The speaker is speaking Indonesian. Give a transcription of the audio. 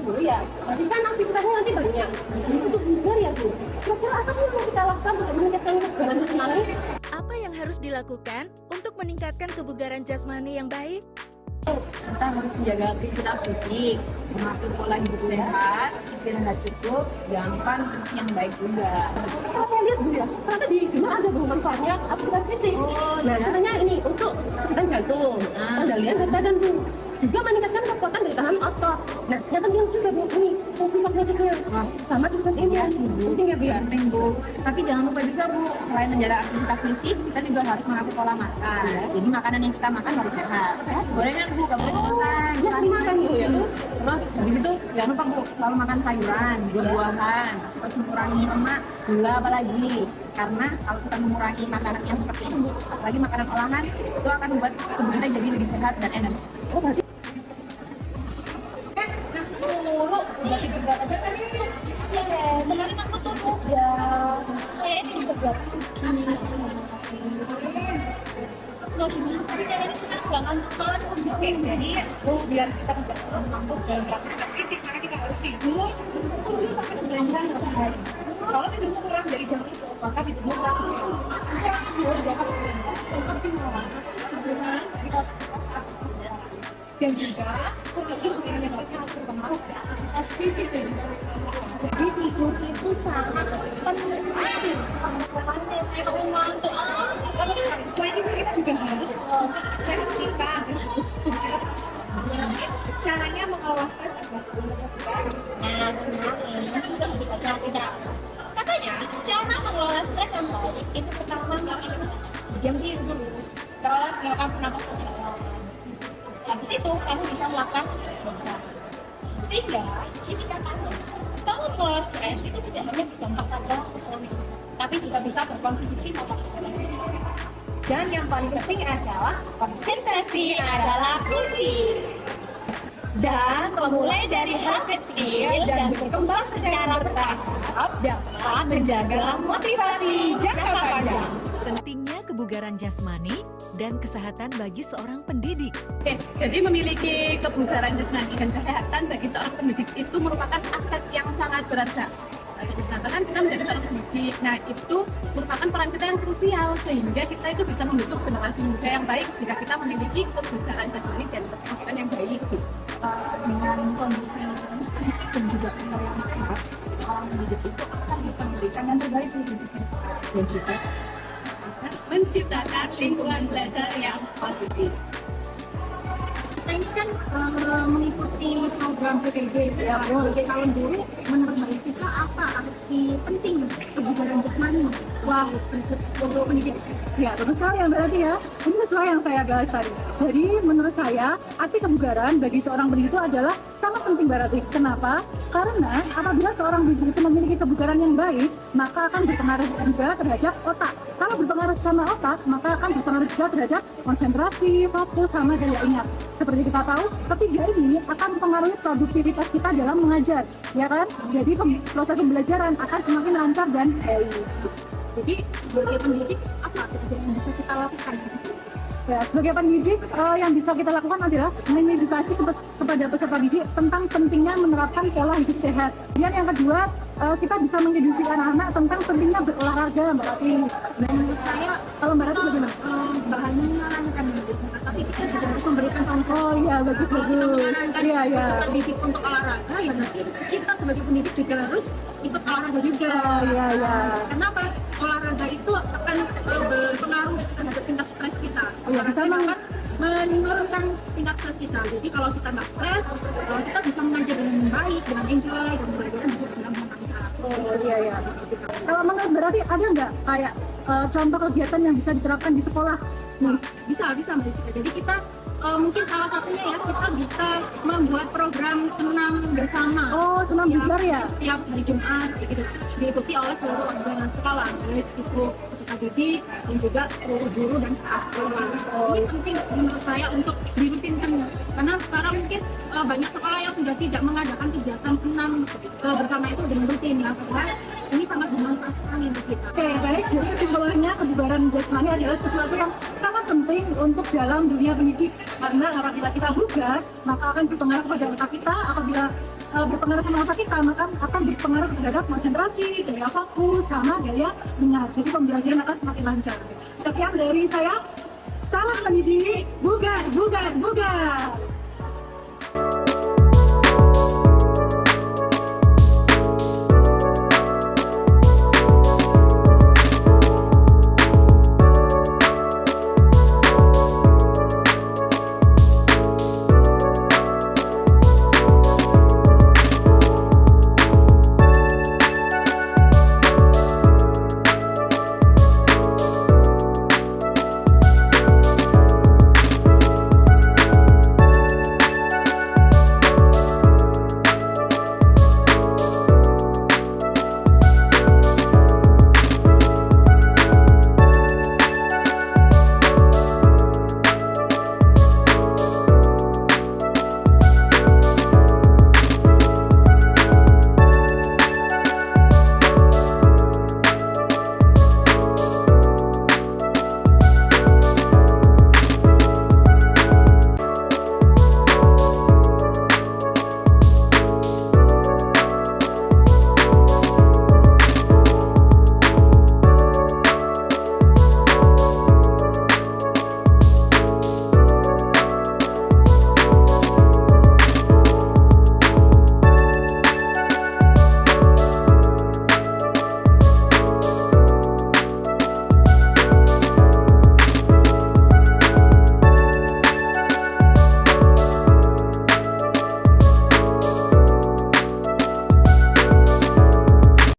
dulu ya. Berarti kan aktivitasnya nanti banyak. Jadi untuk bugar ya Bu. Kira-kira apa sih yang mau kita lakukan untuk meningkatkan kebugaran jasmani? Apa yang harus dilakukan untuk meningkatkan kebugaran jasmani yang baik? Kita harus menjaga aktivitas fisik, mengatur pola hidup sehat, istirahat cukup, gampang nutrisi yang baik juga. Kalau saya lihat Bu ya, ternyata di Bima ada Bu manfaatnya aktivitas fisik. Nah, contohnya ini untuk kesehatan jantung, pengendalian berat badan Bu. Juga meningkatkan kekuatan daya tahan otot. Nah, yang penting juga Bu, ini fungsi kognitifnya. Sama seperti ini ya sih Bu. Penting ya Bu ya? Penting Bu. Tapi jangan lupa juga Bu, selain menjaga aktivitas fisik, kita juga harus mengatur pola makan. Jadi makanan yang kita makan harus sehat. Gorengan Bu, gak boleh makan. Ya sering makan Bu ya. Terus habis itu jangan lupa Bu, selalu makan sayuran, buah-buahan, terus mengurangi lemak, gula apalagi. Karena kalau kita mengurangi makanan yang seperti itu Bu, apalagi makanan olahan, itu akan membuat tubuh kita jadi lebih sehat dan energi. Oh, berarti udah tidur berapa jam kan? Iya, kemarin aku tuh udah kayak ini jam berapa? Loh gimana sih caranya supaya nggak ngantuk banget? Oke, jadi biar kita tidak ngantuk dalam beraktivitas fisik, maka kita harus tidur 7 sampai 9 jam sehari. Kalau tidurmu kurang dari jam itu, maka tidurmu kurang tidur dapat optimal kebutuhan dan juga pola hidup juga menyebabkan berpengaruh ke aktivitas fisik dan juga mental. Jadi tidur itu sangat penting. Makanya saya kalau ngantuk, selain itu kita juga harus stres kita tubuh kita. Caranya mengelola stres agar kita. Nah, kemarin sudah bisa kita. Katanya cara mengelola stres yang baik itu pertama melakukan diam dulu, terus melakukan pernapasan yang dalam. Habis itu kamu bisa melakukan sebentar. Sehingga ini katanya kamu mengelola stres itu tidak hanya berdampak pada kesehatan, tapi juga bisa berkontribusi pada kesehatan fisik. Dan yang paling penting adalah konsistensi adalah kunci. Dan memulai dari hal kecil dan berkembang secara bertahap dapat menjaga motivasi jangka panjang. Pentingnya kebugaran jasmani dan kesehatan bagi seorang pendidik. Oke, jadi memiliki kebugaran jasmani dan kesehatan bagi seorang pendidik itu merupakan aset yang sangat berharga. Kan kita menjadi seorang pendidik, nah itu merupakan peran kita yang krusial sehingga kita itu bisa membentuk generasi muda yang baik jika kita memiliki kebugaran jasmani dan kesehatan yang baik. Dengan kondisi fisik dan juga mental yang sehat, seorang pendidik itu akan bisa memberikan yang terbaik untuk siswa dan juga Menciptakan lingkungan belajar yang positif. kita ini kan mengikuti program PPG ya, sebagai calon guru. Menurut Mbak Jessica apa arti penting kebugaran jasmani? Wah, untuk pendidik ya bagus sekali ya berarti ya. Ini sesuai yang saya bahas tadi. Jadi menurut saya arti kebugaran bagi seorang pendidik itu adalah sangat penting berarti. Kenapa? Karena apabila seorang pendidik itu memiliki kebugaran yang baik, maka akan berpengaruh juga terhadap otak. Kalau berpengaruh sama otak, maka akan berpengaruh juga terhadap konsentrasi, fokus, sama daya ingat. Seperti kita tahu, ketiga ini akan mempengaruhi produktivitas kita dalam mengajar, ya kan? Jadi proses pembelajaran akan semakin lancar dan baik. Jadi sebagai pendidik apa yang bisa kita lakukan? Ya, sebagai pendidik yang bisa kita lakukan adalah mengedukasi kepada peserta didik tentang pentingnya menerapkan pola hidup sehat. Dan yang kedua, kita bisa mengedukasi anak-anak tentang pentingnya berolahraga, Mbak Rati. Dan menurut saya Kalau Mbak Rati bagaimana? bahannya menyarankan tapi kita juga harus memberikan contoh. Oh iya, bagus-bagus. Iya, iya. Peserta didik untuk olahraga, ya nanti kita sebagai pendidik juga harus ikut olahraga juga. Oh iya, iya. Kenapa? Olahraga itu akan berpengaruh terhadap tingkat stres kita. Iya, bisa Olahraga akan menurunkan tingkat stres kita. Jadi kalau kita nggak stres, kita bisa mengajar dengan baik, dengan enjoy, dan pembelajaran bisa berjalan dengan lancar. Oh iya, iya. Kalau menurut berarti ada nggak kayak contoh kegiatan yang bisa diterapkan di sekolah? Bisa Mbak Jessica. Jadi kita mungkin salah satunya ya, kita bisa membuat program senam bersama. Oh, senam bugar ya? Setiap hari Jumat gitu, diikuti oleh seluruh warga sekolah, baik itu peserta didik dan juga seluruh guru dan staff sekolah. Ini penting menurut saya untuk dirutinkan Karena sekarang mungkin banyak sekolah yang sudah tidak mengadakan kegiatan senam bersama itu dengan rutin ya, karena ini sangat bermanfaat sekali untuk kita. Oke, baik. Jadi kesimpulannya kebugaran jasmani adalah sesuatu yang sangat penting untuk dalam dunia pendidik. Karena apabila kita bugar, maka akan berpengaruh kepada otak kita. Apabila berpengaruh sama otak kita, maka akan berpengaruh terhadap konsentrasi, daya fokus, sama daya ingat. Jadi pembelajaran akan semakin lancar. Sekian dari saya. Salam pendidik, bugar, bugar, bugar.